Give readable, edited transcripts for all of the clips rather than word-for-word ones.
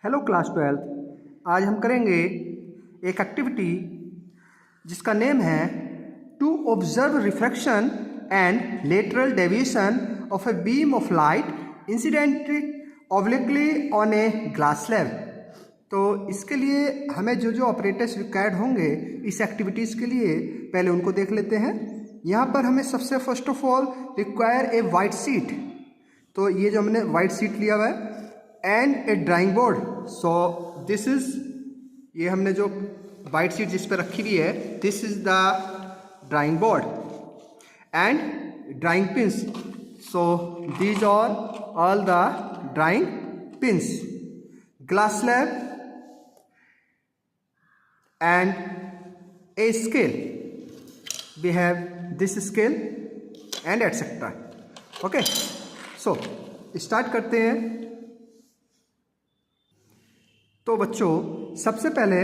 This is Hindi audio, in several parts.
Hello class 12। आज हम करेंगे एक एक्टिविटी जिसका नेम है to observe refraction and lateral deviation of a beam of light incident obliquely on a glass slab. तो इसके लिए हमें जो जो ऑपरेटर्स रिक्वायर्ड होंगे इस एक्टिविटीज़ के लिए पहले उनको देख लेते हैं। यहाँ पर हमें सबसे first of all require a white sheet. तो ये जो हमने वाइट शीट लिया हुआ है and A drawing board. So this is, ये हमने जो वाइट शीट जिस पर रखी हुई है, this is the drawing board and drawing pins. So these are all the drawing pins, glass slab and a scale. We have this scale and etc. Okay, so start करते हैं। तो बच्चों सबसे पहले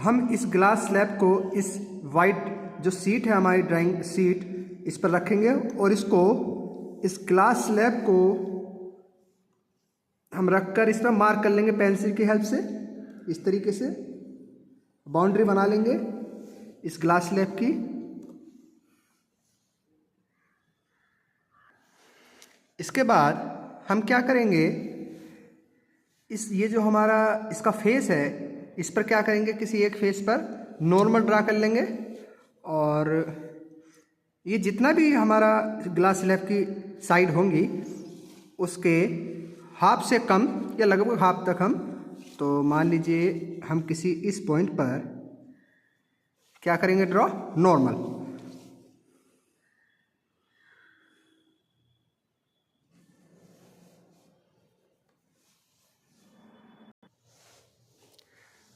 हम इस ग्लास स्लैब को इस वाइट जो सीट है हमारी ड्राइंग सीट इस पर रखेंगे और इसको इस ग्लास स्लैब को हम रखकर इस पर मार्क कर लेंगे पेंसिल की हेल्प से। इस तरीके से बाउंड्री बना लेंगे इस ग्लास स्लैब की। इसके बाद हम क्या करेंगे, इस ये जो हमारा इसका फेस है इस पर क्या करेंगे, किसी एक फेस पर नॉर्मल ड्रा कर लेंगे और ये जितना भी हमारा ग्लास स्लैब की साइड होंगी उसके हाफ से कम या लगभग हाफ तक हम, तो मान लीजिए हम किसी इस पॉइंट पर क्या करेंगे, ड्रॉ नॉर्मल।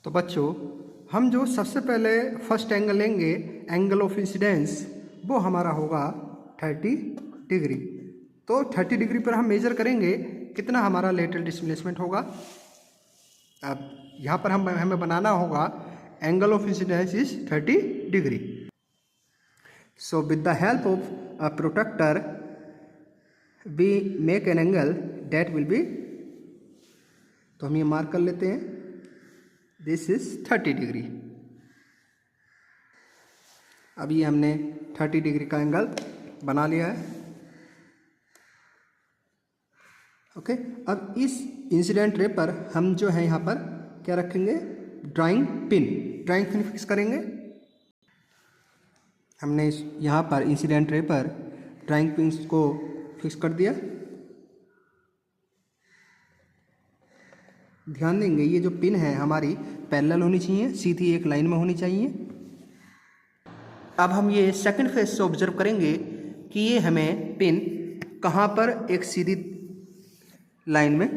तो बच्चों हम जो सबसे पहले फर्स्ट एंगल लेंगे, एंगल ऑफ इंसिडेंस, वो हमारा होगा 30 डिग्री। तो 30 डिग्री पर हम मेजर करेंगे कितना हमारा लेटरल डिस्प्लेसमेंट होगा। अब यहाँ पर हमें बनाना होगा angle of incidence is 30 degree. So with the help of a protractor we make an angle that will be, तो हम ये मार्क कर लेते हैं, this is 30 degree। अब ये हमने 30 डिग्री का एंगल बना लिया है। ओके, अब इस इंसिडेंट रे पर हम जो है यहाँ पर क्या रखेंगे, ड्राइंग पिन फिक्स करेंगे। हमने यहाँ पर इंसिडेंट रे पर ड्राइंग पिन को फिक्स कर दिया। ध्यान देंगे ये जो पिन है हमारी पैरेलल होनी चाहिए, सीधी एक लाइन में होनी चाहिए। अब हम ये सेकंड फेज से ऑब्जर्व करेंगे कि ये हमें पिन कहाँ पर एक सीधी लाइन में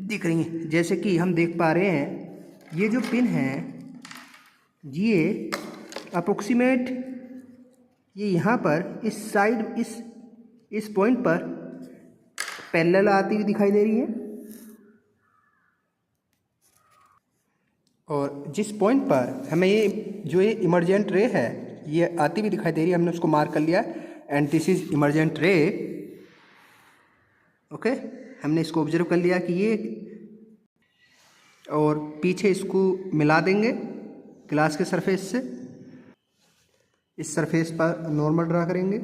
दिख रही है। जैसे कि हम देख पा रहे हैं ये जो पिन है ये अप्रोक्सीमेट, ये यहाँ पर इस साइड इस पॉइंट पर पैरेलल आती हुई दिखाई दे रही है और जिस पॉइंट पर हमें ये जो ये इमर्जेंट रे है ये आती हुई दिखाई दे रही है, हमने उसको मार्क कर लिया एंड दिस इज इमर्जेंट रे। ओके, हमने इसको ऑब्जर्व कर लिया कि ये, और पीछे इसको मिला देंगे ग्लास के सरफेस से। इस सरफेस पर नॉर्मल ड्रा करेंगे।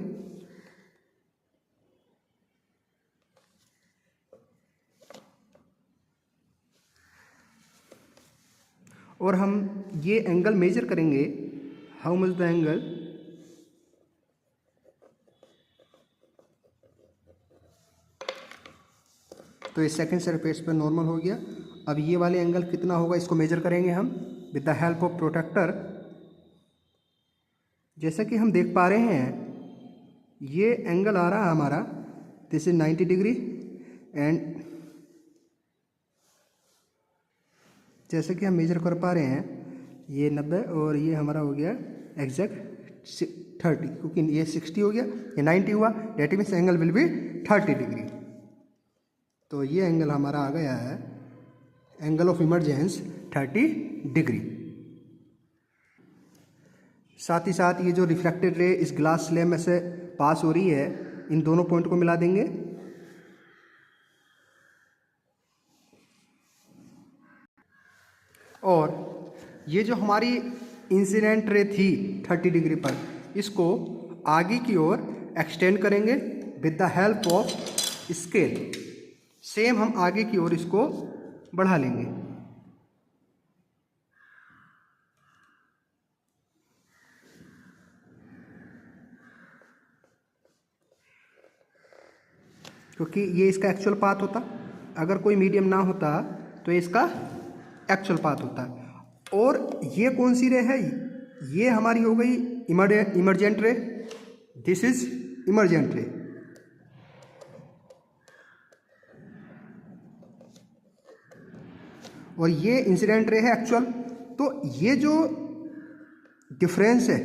और हम ये एंगल मेजर करेंगे, हाउ मच द एंगल, तो ये सेकंड सरफेस पर नॉर्मल हो गया। अब ये वाले एंगल कितना होगा इसको मेजर करेंगे हम with the help of protractor. जैसा कि हम देख पा रहे हैं ये एंगल आ रहा है हमारा, दिस इज 90 डिग्री एंड जैसे कि हम मेजर कर पा रहे हैं ये 90 और ये हमारा हो गया एग्जैक्ट 30, क्योंकि ये 60 हो गया, ये 90 हुआ, that means angle will be 30 degree. तो ये एंगल हमारा आ गया है एंगल ऑफ इमर्जेंस 30 डिग्री। साथ ही साथ ये जो रिफ्लेक्टेड रे इस ग्लास स्लैब में से पास हो रही है, इन दोनों पॉइंट को मिला देंगे। और ये जो हमारी इंसिडेंट रे थी 30 डिग्री पर, इसको आगे की ओर एक्सटेंड करेंगे with the help of scale. Same हम आगे की ओर इसको बढ़ा लेंगे। क्योंकि ये इसका एक्चुअल पाथ होता, अगर कोई मीडियम ना होता तो इसका एक्चुअल पाथ होता। और ये कौन सी रे है? ये हमारी हो गई emergent ray. This is emergent ray. और ये इंसिडेंट रे है एक्चुअल। तो ये जो डिफरेंस है,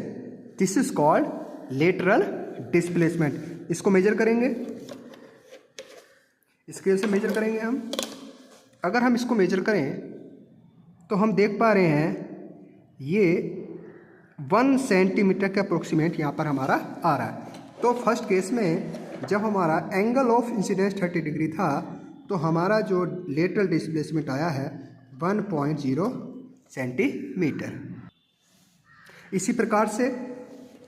this is called lateral displacement. इसको मेजर करेंगे, स्केल से मेजर करेंगे हम। अगर हम इसको मेजर करें तो हम देख पा रहे हैं ये 1 सेंटीमीटर के अप्रोक्सीमेट यहाँ पर हमारा आ रहा है। तो फर्स्ट केस में जब हमारा एंगल ऑफ इंसिडेंस 30 डिग्री था तो हमारा जो लेटरल डिस्प्लेसमेंट आया है 1.0 सेंटीमीटर। इसी प्रकार से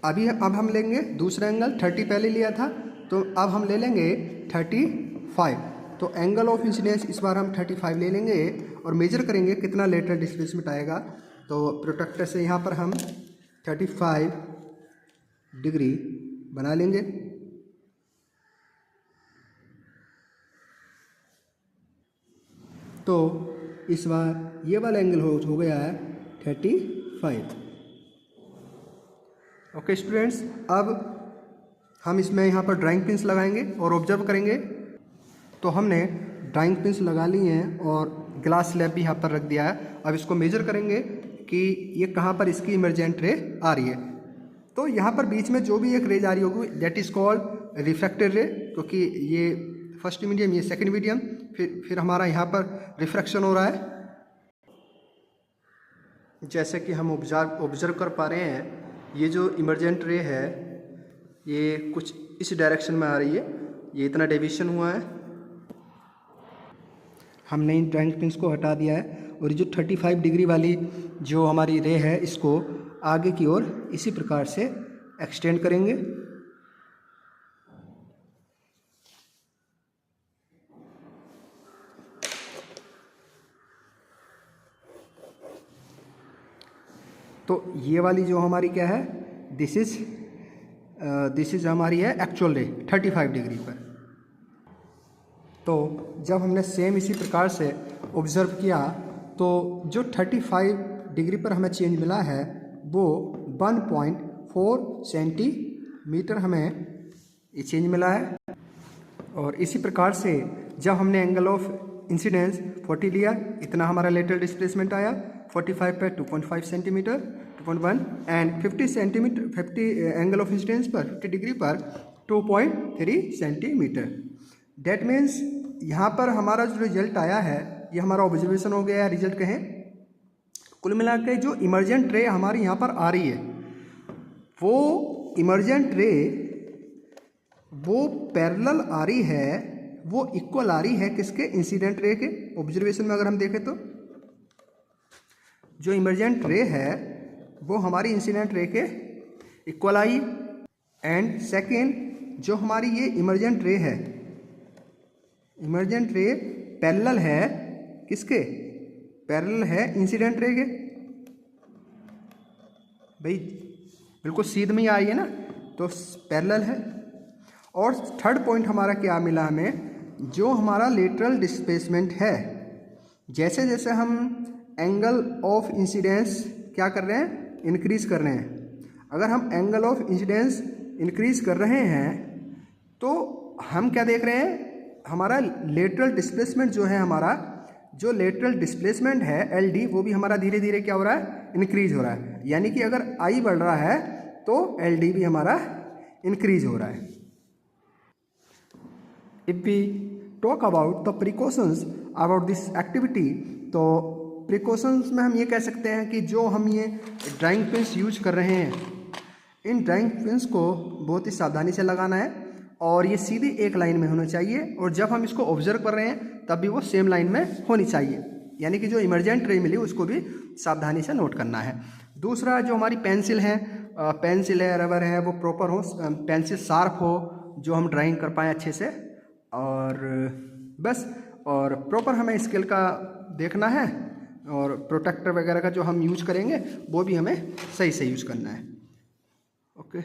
अब हम लेंगे दूसरा एंगल। 30 पहले लिया था, तो अब हम ले लेंगे 35। तो एंगल ऑफ इंसिडेंस इस बार हम 35 ले लेंगे और मेजर करेंगे कितना लेटरल डिस्प्लेसमेंट आएगा। तो प्रोट्रैक्टर से यहाँ पर हम 35 डिग्री बना लेंगे। तो इस बार ये वाला एंगल हो गया है 35। ओके स्टूडेंट्स, अब हम इसमें यहाँ पर ड्राइंग पिन्स लगाएंगे और ऑब्जर्व करेंगे। तो हमने ड्राइंग पिन्स लगा ली हैं और ग्लास स्लैब भी यहाँ पर रख दिया है। अब इसको मेजर करेंगे कि ये कहाँ पर इसकी इमरजेंट रे आ रही है। तो यहाँ पर बीच में जो भी एक रेज आ रही होगी दैट इज़ कॉल्ड रिफ्रैक्टेड रे, क्योंकि ये फर्स्ट मीडियम, ये सेकंड मीडियम, फिर हमारा यहाँ पर रिफ्रैक्शन हो रहा है। जैसे कि हम ऑब्जर्व कर पा रहे हैं, ये जो इमरजेंट रे है ये कुछ इस डायरेक्शन में आ रही है, ये इतना डेविएशन हुआ है। हमने इन ड्राइंग पिन्स को हटा दिया है और ये जो 35 डिग्री वाली जो हमारी रे है इसको आगे की ओर इसी प्रकार से एक्सटेंड करेंगे। तो ये वाली जो हमारी क्या है, दिस इज हमारी है एक्चुअल रे 35 डिग्री पर। तो जब हमने सेम इसी प्रकार से ऑब्ज़र्व किया तो जो 35 डिग्री पर हमें चेंज मिला है वो 1.4 सेंटीमीटर हमें ये चेंज मिला है। और इसी प्रकार से जब हमने एंगल ऑफ इंसिडेंस 40 लिया, इतना हमारा लेटरल डिस्प्लेसमेंट आया। 45 पर 2.5 centimetre 2.1 and 50 centimetre 50 angle of incidence पर 50 डिग्री पर 2.3 सेंटीमीटर। डेट मीन्स यहाँ पर हमारा जो रिजल्ट आया है ये हमारा ऑब्जर्वेशन हो गया है, रिजल्ट कहें। कुल मिला के जो इमरजेंट रे हमारी यहाँ पर आ रही है वो इमरजेंट रे वो पैरेलल आ रही है, वो इक्वल आ रही है किसके, इंसिडेंट रे के। ऑब्जर्वेशन में अगर हम देखें तो जो इमरजेंट रे है वो हमारी इंसिडेंट रे के इक्वल आई। एंड सेकेंड जो हमारी ये इमरजेंट रे है, इमरजेंट रे पैरेलल है किसके, पैरेलल है इंसिडेंट रे के। भाई बिल्कुल सीध में ही आई है ना, तो पैरेलल है। और थर्ड पॉइंट हमारा क्या मिला हमें, जो हमारा लेटरल डिस्प्लेसमेंट है, जैसे जैसे हम एंगल ऑफ इंसिडेंस क्या कर रहे हैं, इंक्रीज कर रहे हैं। अगर हम एंगल ऑफ इंसिडेंस इंक्रीज कर रहे हैं तो हम क्या देख रहे हैं, हमारा लेटरल डिस्प्लेसमेंट जो है, हमारा जो लेटरल डिस्प्लेसमेंट है LD वो भी हमारा धीरे धीरे क्या हो रहा है, इंक्रीज हो रहा है। यानी कि अगर I बढ़ रहा है तो LD भी हमारा इंक्रीज हो रहा है। If we talk about the precautions about this activity, तो प्रिकॉशंस में हम ये कह सकते हैं कि जो हम ये ड्राइंग पिन्स यूज कर रहे हैं, इन ड्राइंग पिन्स को बहुत ही सावधानी से लगाना है और ये सीधी एक लाइन में होना चाहिए। और जब हम इसको ऑब्जर्व कर रहे हैं तब भी वो सेम लाइन में होनी चाहिए। यानी कि जो इमरजेंट रे मिली उसको भी सावधानी से नोट करना है। दूसरा जो हमारी पेंसिल है, रबर है, वो प्रॉपर हो, पेंसिल शार्प हो, जो हम ड्राइंग कर पाएँ अच्छे से, और बस। और प्रॉपर हमें स्केल का देखना है, और प्रोटेक्टर वगैरह का जो हम यूज करेंगे वो भी हमें सही से यूज़ करना है। ओके।